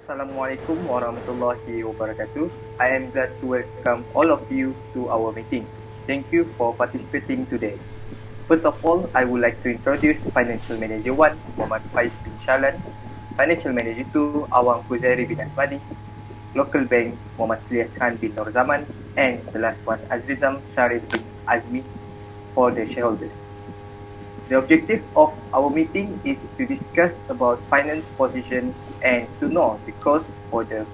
Assalamualaikum warahmatullahi wabarakatuh. I am glad to welcome all of you to our meeting. Thank you for participating today. First of all, I would like to introduce Financial Manager 1, Muhammad Faiz bin Shalan, Financial Manager 2, Awang Fuzairi bin Asmadi, Local Bank, Muhammad Ilyas Khan bin Nur Zaman, and the last one, Azrizam Sharif bin Azmi for the shareholders. The objective of our meeting is to discuss about finance position and to know the cost for the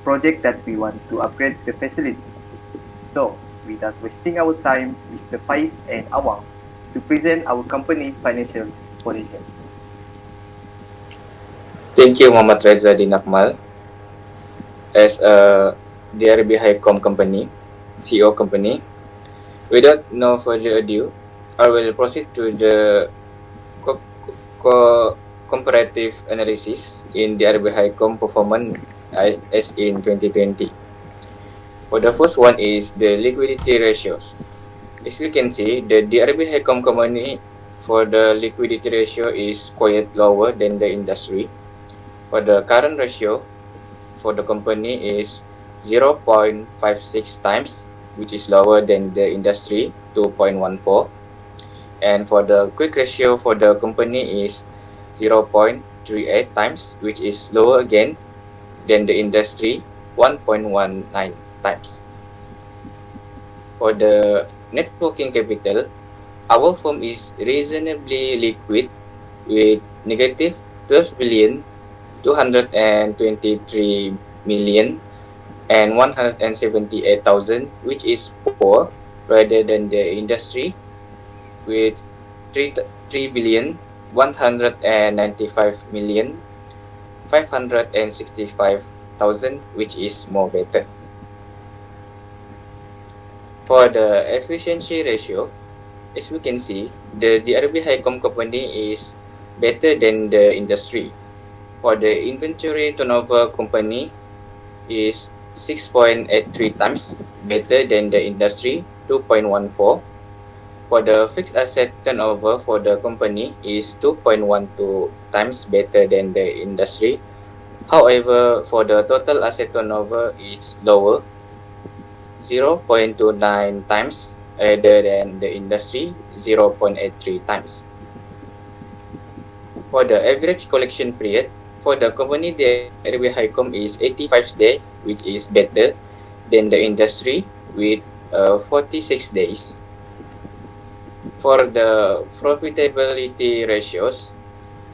project that we want to upgrade the facility. So, without wasting our time, Mr. Faiz and Awang to present our company financial position. Thank you, Muhammad Reza Din Akmal. As a DRB Highcom company, CEO company, without no further ado, I will proceed to the comparative analysis in DRB Highcom performance as in 2020. For the first one is the liquidity ratios. As we can see, the DRB Highcom company for the liquidity ratio is quite lower than the industry. For the current ratio for the company is 0.56 times, which is lower than the industry, 2.14. And for the quick ratio for the company is 0.38 times, which is lower again than the industry, 1.19 times. For the net working capital, our firm is reasonably liquid with negative 12 billion 223 million and 178,000, which is poor rather than the industry with 3 billion 195 million 565,000, which is more better. For the efficiency ratio, as we can see, the DRB Highcom company is better than the industry. For the inventory turnover company is 6.83 times better than the industry, 2.14. For the fixed asset turnover for the company is 2.12 times better than the industry. However, for the total asset turnover is lower, 0.29 times rather than the industry, 0.83 times. For the average collection period, for the company, the DRB Highcom is 85 days, which is better than the industry with 46 days. For the profitability ratios,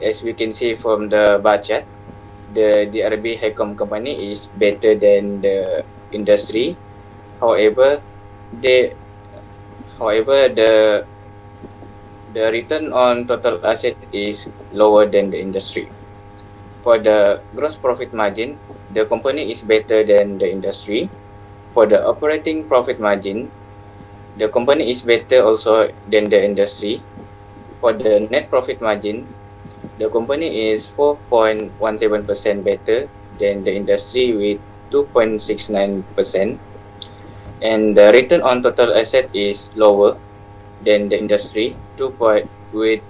as we can see from the bar chart, the DRB Highcom company is better than the industry. However, the return on total asset is lower than the industry. For the gross profit margin, the company is better than the industry. For the operating profit margin, the company is better also than the industry. For the net profit margin, the company is 4.17% better than the industry with 2.69%. And the return on total asset is lower than the industry, with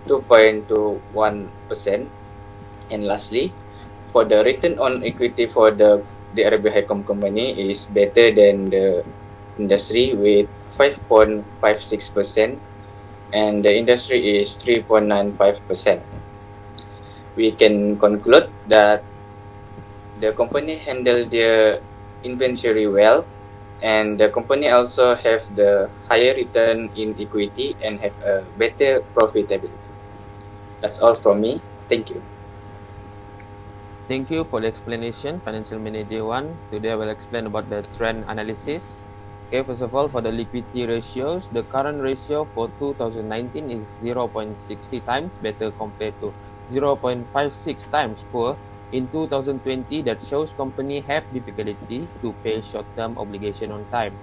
2.21%. And lastly, for the return on equity for the DRB Highcom company is better than the industry with 5.56%, and the industry is 3.95%. We can conclude that the company handled their inventory well, and the company also have the higher return in equity and have a better profitability. That's all from me. Thank you. Thank you for the explanation, Financial Manager 1. Today I will explain about the trend analysis. Okay, first of all, for the liquidity ratios, the current ratio for 2019 is 0.60 times better compared to 0.56 times poor in 2020. That shows company have difficulty to pay short-term obligation on time.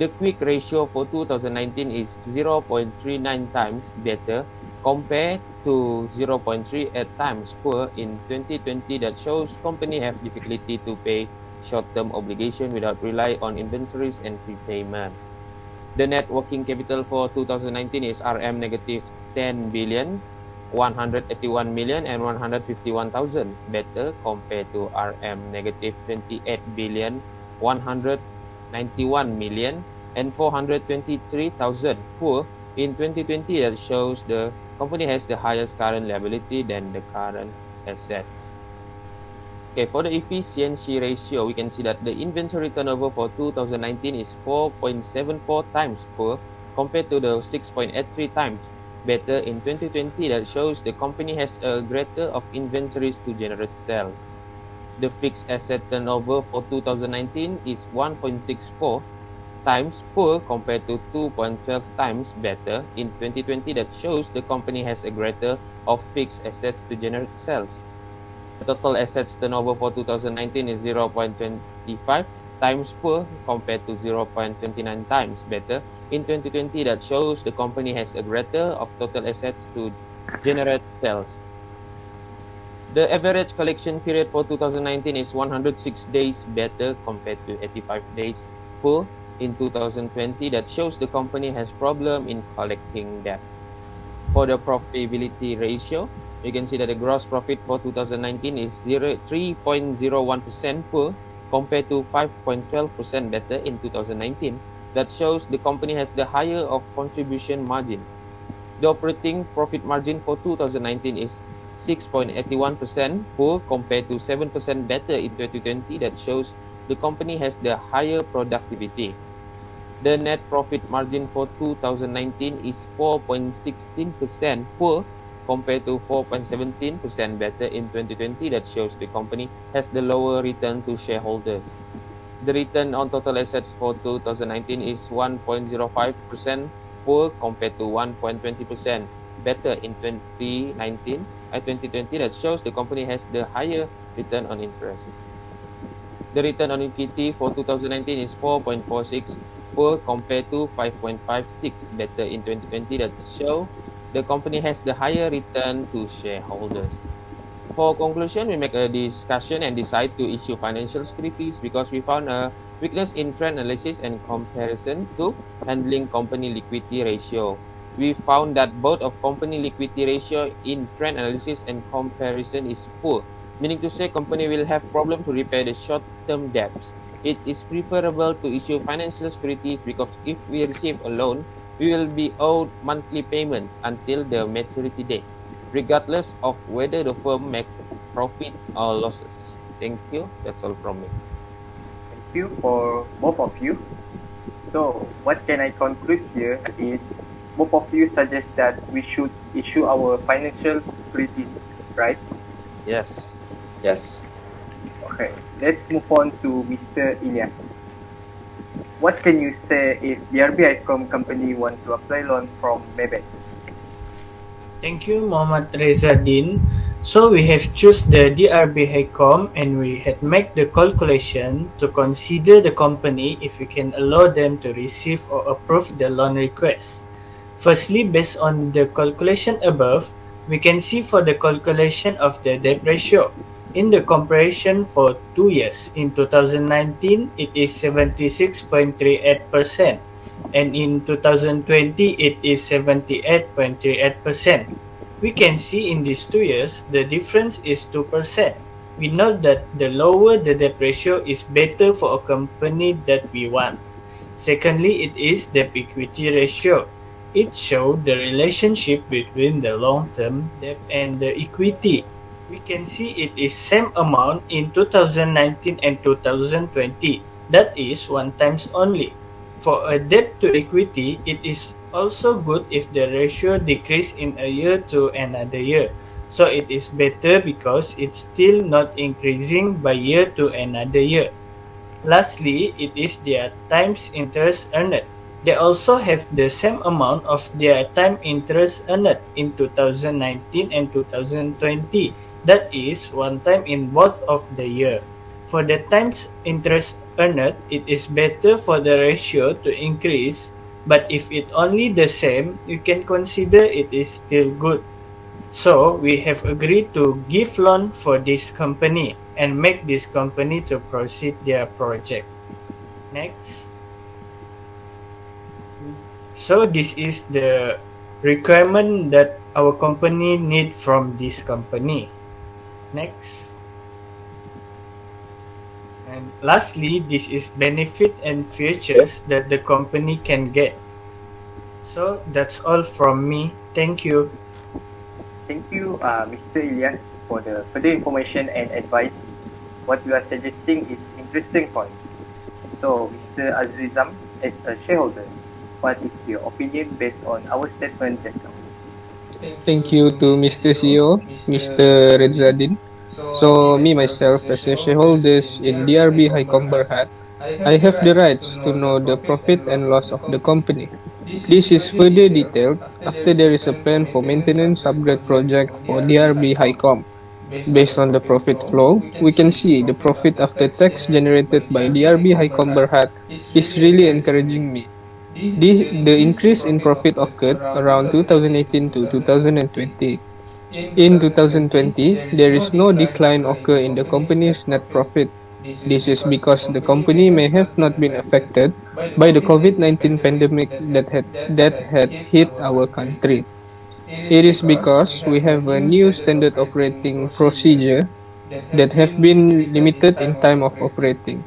The quick ratio for 2019 is 0.39 times better compared to 0.38 times poor in 2020. That shows company have difficulty to pay short-term obligation without rely on inventories and prepayment. The net working capital for 2019 is RM negative 10 billion 181 million and 151,000, better compared to RM negative 28 billion, 191 million and 423,000, poor in 2020. That shows the company has the highest current liability than the current asset. Okay, for the efficiency ratio, we can see that the inventory turnover for 2019 is 4.74 times poor compared to the 6.83 times better in 2020. That shows the company has a greater of inventories to generate sales. The fixed asset turnover for 2019 is 1.64 times poor compared to 2.12 times better in 2020. That shows the company has a greater of fixed assets to generate sales. The total assets turnover for 2019 is 0.25 times poor compared to 0.29 times better in 2020. That shows the company has a greater of total assets to generate sales. The average collection period for 2019 is 106 days better compared to 85 days poor in 2020. That shows the company has problem in collecting debt. For the profitability ratio, you can see that the gross profit for 2019 is 3.01% poor compared to 5.12% better in 2019. That shows the company has the higher of contribution margin. The operating profit margin for 2019 is 6.81% poor compared to 7% better in 2020. That shows the company has the higher productivity. The net profit margin for 2019 is 4.16% poor compared to 4.17% better in 2020. That shows the company has the lower return to shareholders. The return on total assets for 2019 is 1.05% poor compared to 1.20% better in 2020. That shows the company has the higher return on interest. The return on equity for 2019 is 4.46 poor compared to 5.56 better in 2020. That show the company has the higher return to shareholders. For conclusion, we make a discussion and decide to issue financial securities because we found a weakness in trend analysis and comparison to handling company liquidity ratio. We found that both of company liquidity ratio in trend analysis and comparison is poor, meaning to say company will have problem to repay the short-term debts. It is preferable to issue financial securities because if we receive a loan, we will be owed monthly payments until the maturity date, regardless of whether the firm makes profits or losses. Thank you. That's all from me. Thank you for both of you. So, what can I conclude here is both of you suggest that we should issue our financial securities, right? Yes. Yes. Okay, let's move on to Mr. Ilyas. What can you say if the RBI company want to apply loan from Maybank? Thank you, Muhammad Rezadin. So we have choose the DRB HICOM and we had make the calculation to consider the company if we can allow them to receive or approve the loan request. Firstly, based on the calculation above, we can see for the calculation of the debt ratio. In the comparison for 2 years, in 2019, it is 76.38%. And in 2020, it is 78.38%. We can see in these 2 years, the difference is 2%. We know that the lower the debt ratio is better for a company that we want. Secondly, it is debt equity ratio. It shows the relationship between the long-term debt and the equity. We can see it is same amount in 2019 and 2020. That is 1 times only. For a debt to equity, it is also good if the ratio decrease in a year to another year. So it is better because it's still not increasing by year to another year. Lastly, it is their times interest earned. They also have the same amount of their time interest earned in 2019 and 2020. That is 1 time in both of the year. For the times interest earned, it is better for the ratio to increase, but if it only the same, you can consider it is still good. So we have agreed to give loan for this company and make this company to proceed their project. Next. So this is the requirement that our company need from this company. Next. And lastly, this is benefit and features that the company can get. So that's all from me. Thank you. Thank you, Mr. Ilyas, for the further information and advice. What you are suggesting is interesting point. So, Mr. Azrizam, as a shareholder, what is your opinion based on our statement just now? Thank you to Mr. CEO, Mr. Redzadin. So, me myself, as a shareholders in DRB Highcom Berhad, I have the rights to know the profit and loss of the company. This is further detailed after there is a plan for maintenance upgrade project for DRB Highcom. Based on the profit flow, we can see the profit after tax generated by DRB Highcom Berhad is really encouraging me. The increase in profit occurred around 2018 to 2020. In 2020, there is no decline occur in the company's net profit. This is because the company may have not been affected by the COVID-19 pandemic that had hit our country. It is because we have a new standard operating procedure that have been limited in time of operating.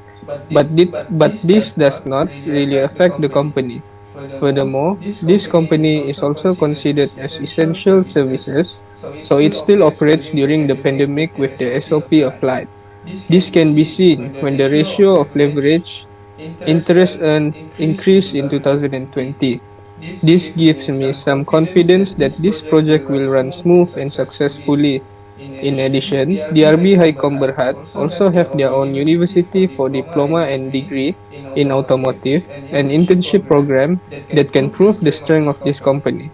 But this does not really affect the company. Furthermore, this company is also considered as essential services, so it still operates during the pandemic with the SOP applied. This can be seen when the ratio of leverage interest earned increased in 2020. This gives me some confidence that this project will run smooth and successfully. In addition, DRB Highcom Berhad also have their own university for diploma and degree in automotive and internship program that can prove the strength of this company.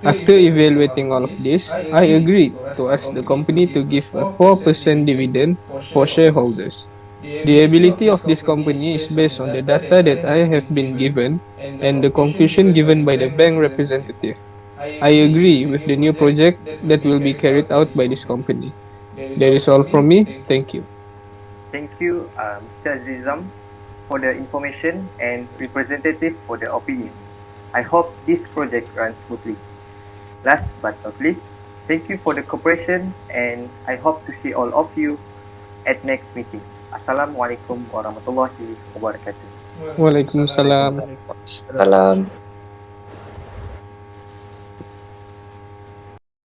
After evaluating all of this, I agreed to ask the company to give a 4% dividend for shareholders. The ability of this company is based on the data that I have been given and the conclusion given by the bank representative. I agree with the new project that will be carried out by this company. That is all from me. Thank you. Thank you, Mr. Azrizam, for the information and representative for the opinion. I hope this project runs smoothly. Last but not least, thank you for the cooperation and I hope to see all of you at next meeting. Assalamualaikum warahmatullahi wabarakatuh. Waalaikumsalam. Salam.